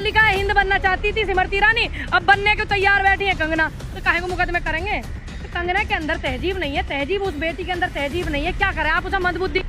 मल्लिका हिंद बनना चाहती थी स्मृति ईरानी, अब बनने को तैयार बैठी है कंगना, तो काहे को मुकदमे करेंगे? तो कंगना के अंदर तहजीब नहीं है, तहजीब उस बेटी के अंदर तहजीब नहीं है, क्या करें आप? उसे मंदबुद्धि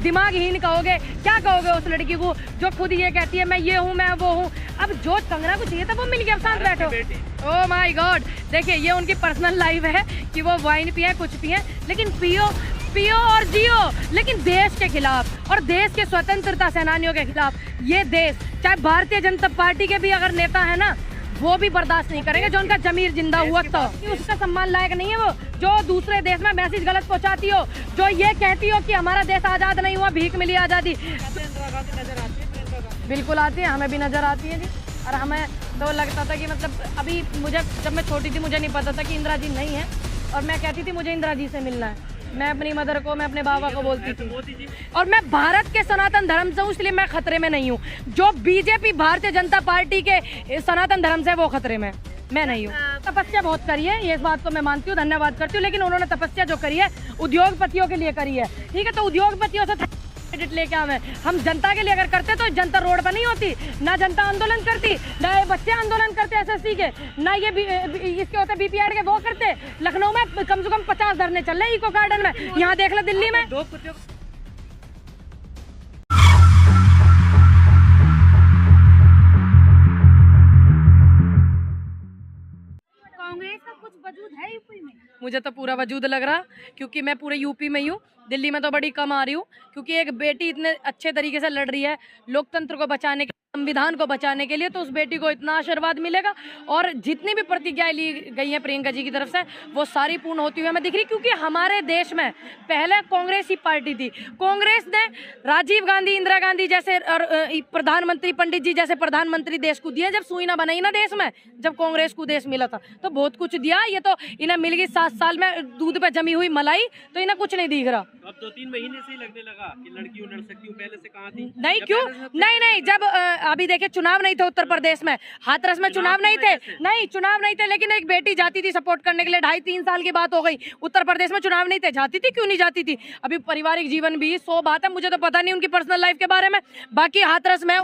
दिमागहीन कहोगे, क्या कहोगे उस लड़की को जो खुद ये कहती है मैं ये हूँ मैं वो हूँ? अब जो कंगना को चाहिए था वो मिल गया, अब शांत बैठो। ओह माय गॉड, देखिए ये उनकी पर्सनल लाइफ है कि वो वाइन पिए कुछ पिए, लेकिन पियो और जियो, लेकिन देश के खिलाफ और देश के स्वतंत्रता सेनानियों के खिलाफ। ये देश चाहे भारतीय जनता पार्टी के भी अगर नेता है ना, वो भी बर्दाश्त नहीं करेंगे जो उनका जमीर जिंदा हुआ तो उसका सम्मान लायक नहीं है वो जो दूसरे देश में मैसेज गलत पहुंचाती हो, जो ये कहती हो कि हमारा देश आजाद नहीं हुआ, भीख मिली आजादी। बिल्कुल आती है, हमें भी नजर आती है जी। और हमें तो लगता था कि मतलब अभी मुझे जब मैं छोटी थी मुझे नहीं पता था कि इंदिरा जी नहीं है, और मैं कहती थी मुझे इंदिरा जी से मिलना है। मैं अपनी मदर को, मैं अपने बाबा को बोलती थी, और मैं भारत के सनातन धर्म से हूँ, इसलिए मैं खतरे में नहीं हूँ। जो बीजेपी भारतीय जनता पार्टी के सनातन धर्म से वो खतरे में, मैं नहीं हूँ। तपस्या बहुत करी है, ये इस बात को मैं मानती हूँ, धन्यवाद करती हूँ, लेकिन उन्होंने तपस्या जो करी है उद्योगपतियों के लिए करी है, ठीक है? तो उद्योगपतियों से क्रेडिट लेके आवे, हम जनता के लिए अगर करते तो जनता रोड पर नहीं होती, ना जनता आंदोलन करती, ना ये बच्चे आंदोलन करते एसएससी के, ना ये इसके होते बीपीआर के वो करते। लखनऊ में कम से कम 50 धरने चल रहे इको गार्डन में, यहाँ देख लो दिल्ली में। कांग्रेस का कुछ वजूद है यूपी में? मुझे तो पूरा वजूद लग रहा, क्योंकि मैं पूरे यूपी में ही हूँ, दिल्ली में तो बड़ी कम आ रही हूँ, क्योंकि एक बेटी इतने अच्छे तरीके से लड़ रही है लोकतंत्र को बचाने के, संविधान को बचाने के लिए, तो उस बेटी को इतना आशीर्वाद मिलेगा। और जितनी भी प्रतिज्ञाएं ली गई हैं प्रियंका जी की तरफ से वो सारी पूर्ण होती हुई हमें दिख रही, क्योंकि हमारे देश में पहले कांग्रेस ही पार्टी थी। कांग्रेस ने राजीव गांधी, इंदिरा गांधी जैसे और प्रधानमंत्री, पंडित जी जैसे प्रधानमंत्री देश को दिए। जब सुई ना बनाई ना देश में, जब कांग्रेस को देश मिला था तो बहुत कुछ दिया। ये तो इन्हें मिल गई 7 साल में दूध पे जमी हुई मलाई, तो इन्हें कुछ नहीं दिख रहा। अब 2-3 महीने से ही लगने लगा कि लड़कियों लड़ सकती हूँ, पहले से कहाँ थी? नहीं क्यों? नहीं, जब अभी देखिए चुनाव नहीं थे उत्तर प्रदेश में, हाथरस में चुनाव नहीं थे, नहीं चुनाव नहीं थे, लेकिन एक बेटी जाती थी सपोर्ट करने के लिए। 2.5-3 साल की बात हो गई, उत्तर प्रदेश में चुनाव नहीं थे, जाती थी, क्यों नहीं जाती थी? अभी पारिवारिक जीवन भी 100 बात है, मुझे तो पता नहीं उनकी पर्सनल लाइफ के बारे में। बाकी हाथरस में,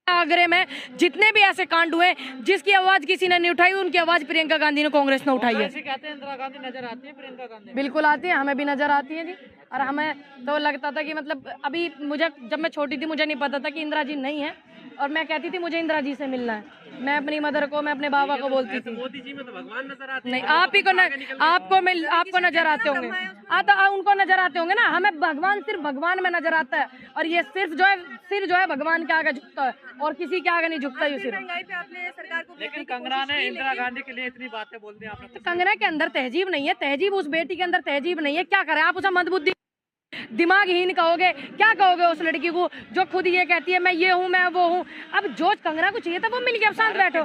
आगरे में जितने भी ऐसे कांड हुए जिसकी आवाज किसी ने नहीं उठाई, उनकी आवाज प्रियंका गांधी ने, कांग्रेस ने उठाई है। कहते हैं इंदिरा गांधी नजर आती है, प्रियंका गांधी बिल्कुल आती है, हमें भी नजर आती है जी। और हमें तो लगता था कि मतलब अभी मुझे जब मैं छोटी थी मुझे नहीं पता था कि इंदिरा जी नहीं है, और मैं कहती थी मुझे इंदिरा जी से मिलना है। मैं अपनी मदर को, मैं अपने बाबा को बोलती थी। मोदी जी में तो भगवान नजर आते हैं। नहीं, आप ही को आपको नजर आते होंगे, तो उनको नजर आते होंगे ना। हमें भगवान सिर्फ भगवान में नजर आता है, और ये सिर्फ जो है भगवान के आगे झुकता है, और किसी के आगे नहीं झुकता। ये सिर्फ लेकिन कंगना ने इंदिरा गांधी के लिए इतनी बातें बोल दी आपने, तो कंगना के अंदर तहजीब नहीं है, तहजीब उस बेटी के अंदर तहजीब नहीं है, क्या करें आप? उसे मंदबुद्धि दिमागहीन कहोगे, क्या कहोगे उस लड़की को जो खुद ये कहती है मैं ये हूँ मैं वो हूँ? अब जो कंगना को चाहिए था वो मिल गया, अब शांत बैठो।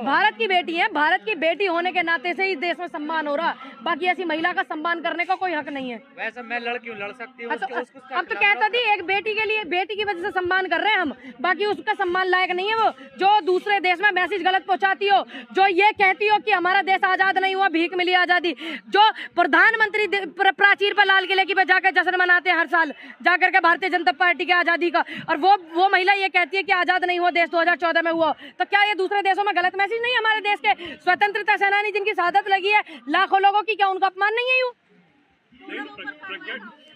भारत की बेटी है, भारत की बेटी होने के नाते से इस देश में सम्मान हो रहा, बाकी ऐसी महिला का सम्मान करने का कोई हक नहीं है। वैसे मैं लड़की हूँ, लड़ सकती हूँ। अब तो कहता थी एक बेटी के लिए, बेटी की वजह से सम्मान कर रहे हैं हम, बाकी उसका सम्मान लायक नहीं है वो जो दूसरे देश में मैसेज गलत पहुंचाती हो, जो ये कहती हो कि हमारा देश आजाद नहीं हुआ, भीख मिली आजादी, जो प्रधानमंत्री प्राचीर पर लाल किले की जाकर जश्न मनाते हैं हर साल जाकर के भारतीय जनता पार्टी की आजादी का, और वो महिला ये कहती है कि आजाद नहीं हुआ देश 2014 में हुआ। तो क्या ये दूसरे देशों में गलत मैसेज नहीं है? हमारे देश के स्वतंत्रता सेनानी जिनकी शहादत लगी है लाखों लोगों की, क्या उनका अपमान नहीं है? यूं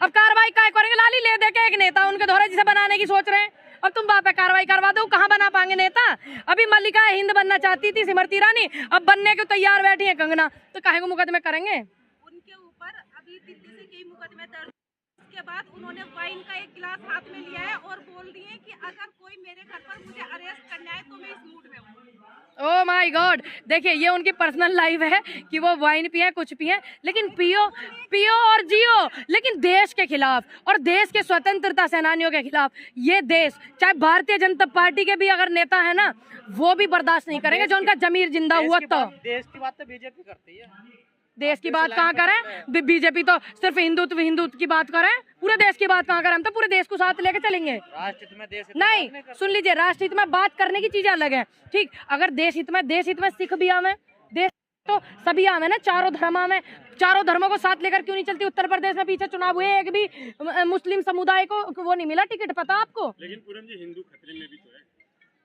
अब कार्रवाई क्या करेंगे? लाली ले दे के एक नेता उनके दोहरे जिसे बनाने की सोच रहे हैं, और तुम बाप पे कार्रवाई करवा दो, कहाँ बना पाएंगे नेता? अभी मल्लिका हिंद बनना चाहती थी स्मृति ईरानी, अब बनने को तैयार बैठी है कंगना, तो काहे को मुकदमे करेंगे? उनके ऊपर अभी दिल्ली से कई मुकदमे दर्ज के बाद उन्होंने वाइन का एक गिलास हाथ में लिया है और बोल रही है कि अगर कोई मेरे घर पर मुझे अरेस्ट करना है तो मैं इस मूड में हूँ। ओह माय गॉड, देखिए ये उनकी पर्सनल लाइफ है कि वो वाइन पिए कुछ पिए, लेकिन पियो और जियो, लेकिन देश के खिलाफ और देश के स्वतंत्रता सेनानियों के खिलाफ। ये देश चाहे भारतीय जनता पार्टी के भी अगर नेता है ना, वो भी बर्दाश्त नहीं करेंगे जो उनका जमीर जिंदा हुआ तो। देश की बात तो बीजेपी करती है, देश की बात कहाँ करें? बीजेपी तो सिर्फ हिंदुत्व की बात करें, पूरे देश की बात कहाँ करें? हम तो पूरे देश को साथ लेके चलेंगे। राष्ट्र हित में देश नहीं, सुन लीजिए, राष्ट्र हित में बात करने की चीजें अलग है, ठीक? अगर देश हित में सिख भी आवे, देश तो सभी आवे ना, चारों धर्म आवे, चारों धर्मों को साथ लेकर क्यों नहीं चलती? उत्तर प्रदेश में पीछे चुनाव हुए, एक भी मुस्लिम समुदाय को वो नहीं मिला टिकट, पता आपको? लेकिन पूरन जी हिंदू खतरे में भी तो है।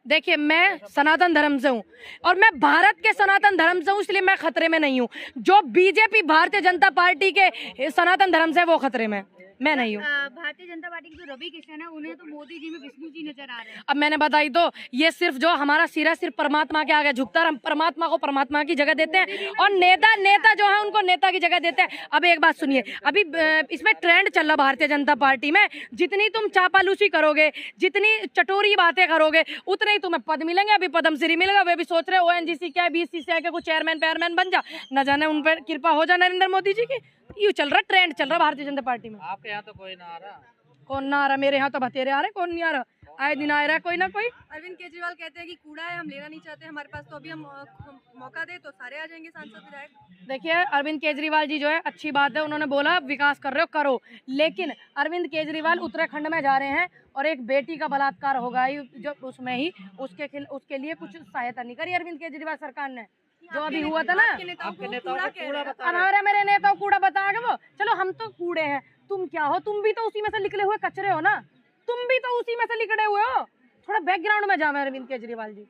देखिए, मैं सनातन धर्म से हूँ और मैं भारत के सनातन धर्म से हूँ, इसलिए मैं खतरे में नहीं हूँ। जो बीजेपी भारतीय जनता पार्टी के सनातन धर्म से है, वो खतरे में, मैं नहीं हूँ। भारतीय जनता पार्टी के जो रवि किशन है, उन्हें तो मोदी जी में विष्णु जी नजर आ रहे हैं। अब मैंने बताई तो, ये सिर्फ जो हमारा सिरा सिर्फ परमात्मा के आगे झुकता है, हम परमात्मा को परमात्मा की जगह देते हैं और नेता जो है उनको नेता की जगह देते हैं। अब एक बात सुनिए, अभी इसमें ट्रेंड चल रहा भारतीय जनता पार्टी में, जितनी तुम चापालूसी करोगे, जितनी चटोरी बातें करोगे, उतने ही तुम्हें पद मिलेंगे। अभी पद्मश्री मिलेगा, वे भी सोच रहे ONGC क्या है, BCCI के कुछ चेयरमैन बन जा, न जाने उन पर कृपा हो जाए नरेंद्र मोदी जी की। ये चल रहा, ट्रेंड चल रहा भारतीय जनता पार्टी में। आपके यहाँ तो कोई ना आ रहा? कौन ना आ रहा? मेरे यहाँ तो बतेरे आ रहे, कौन नहीं आ रहा? आए दिन आ रहा है कोई ना कोई। अरविंद केजरीवाल कहते हैं कि कूड़ा है, हम लेना नहीं चाहते हमारे पास, तो अभी हम मौका दे तो सारे आ जाएंगे सांसद विधायक। देखिए, अरविंद केजरीवाल जी जो है, अच्छी बात है, उन्होंने बोला विकास कर रहे हो करो, लेकिन अरविंद केजरीवाल उत्तराखंड में जा रहे हैं और एक बेटी का बलात्कार होगा ही जो उसमें ही, उसके लिए कुछ सहायता नहीं करी अरविंद केजरीवाल सरकार ने, जो अभी हुआ था ना। आपके नेताओं को कूड़ा बता रहे हैं। हमारे मेरे नेता कूड़ा बताएगा वो। चलो, हम तो कूड़े हैं, तुम क्या हो? तुम भी तो उसी में से निकले हुए कचरे हो ना, तुम भी तो उसी में से निकले हुए हो। थोड़ा बैकग्राउंड में जाओ अरविंद केजरीवाल जी।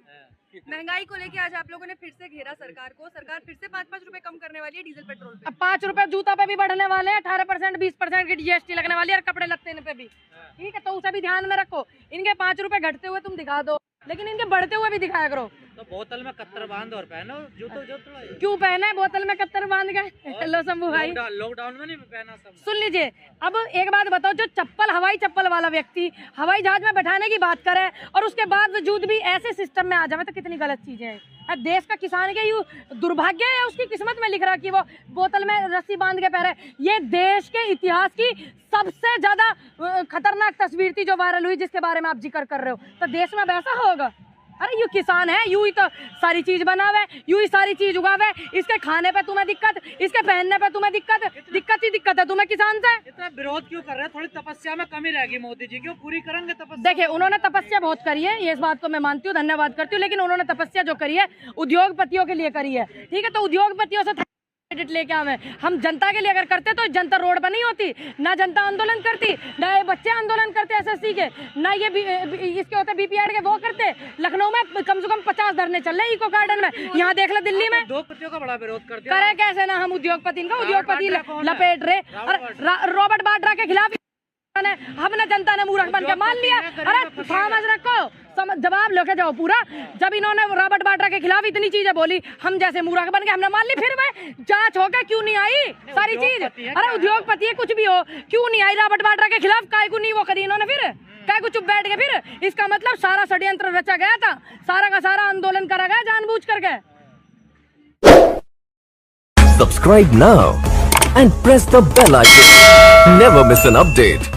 महंगाई को लेके आज आप लोगों ने फिर से घेरा सरकार को, सरकार फिर से 5-5 रुपए कम करने वाली है डीजल पेट्रोल पे। अब 5 रुपए जूता पे भी बढ़ने वाले हैं, 18% 20% की GST लगने वाली है, और कपड़े लत्ते पे भी। ठीक है, तो उसे भी ध्यान में रखो। इनके 5 रुपए घटते हुए तुम दिखा दो, लेकिन इनके बढ़ते हुए भी दिखाया करो। तो बोतल में कत्तर बांध और पहनो, जूतो जो थोड़ा क्यों पहना है बोतल में कत्तर बांध के? हेलो शंभू भाई, लॉकडाउन में नहीं पहना सब। सुन लीजिए, अब एक बात बताओ, जो चप्पल हवाई चप्पल वाला व्यक्ति हवाई जहाज में बैठाने की बात करे और उसके बावजूद भी ऐसे सिस्टम में आ जाए, तो कितनी गलत चीजें हैं। देश का किसान के यू दुर्भाग्य है, उसकी किस्मत में लिख रहा कि वो बोतल में रस्सी बांध के पहने। ये देश के इतिहास की सबसे ज्यादा खतरनाक तस्वीर थी जो वायरल हुई, जिसके बारे में आप जिक्र कर रहे हो। तो देश में वैसा होगा? अरे यू किसान है, यू ही तो सारी चीज बनावे, यू ही सारी चीज उगावे। इसके खाने पे तुम्हें दिक्कत, इसके पहनने पे तुम्हें दिक्कत ही दिक्कत है तुम्हें किसान से। इतना विरोध क्यों कर रहे हैं? थोड़ी तपस्या में कमी रहेगी मोदी जी, क्यों पूरी करेंगे तपस्या? देखिए, उन्होंने तपस्या बहुत करी है, ये इस बात को मैं मानती हूँ, धन्यवाद करती हूँ, लेकिन उन्होंने तपस्या जो करी है उद्योगपतियों के लिए करी है। ठीक है, तो उद्योगपतियों से क्रेडिट लेके आवे। हम जनता के लिए अगर करते तो जनता रोड पर नहीं होती, ना जनता आंदोलन करती, ना ये बच्चे आंदोलन करते SSC के, ना ये इसके होते BPR के, वो करते। लखनऊ में कम से कम 50 धरने चल रहे इको गार्डन में, यहाँ देख ले दिल्ली में। उद्योगपतियों का बड़ा विरोध कर दिया। करे कैसे ना हम उद्योगपति, इनका उद्योगपति लपेट रहे। रॉबर्ट वाड्रा के खिलाफ हमने जनता ने मूर्ख बन के मान लिया। अरे समझ रखो, जवाब लेके जाओ पूरा। जब इन्होंने रॉबर्ट वाड्रा के खिलाफ इतनी चीजें बोली, हम जैसे मूर्ख बन के हमने मान ली। फिर मैं जांच होकर क्यों नहीं आई सारी चीज? अरे उद्योगपति है, कुछ भी हो, क्यों नहीं आई रॉबर्ट वाड्रा के खिलाफ? काय को नहीं वो करी इन्होंने? फिर काय को चुप बैठ गए? फिर इसका मतलब सारा षड्यंत्र रचा गया था, सारा का सारा आंदोलन करा गया जानबूझ करके। Subscribe now and press the bell icon. Never miss an update.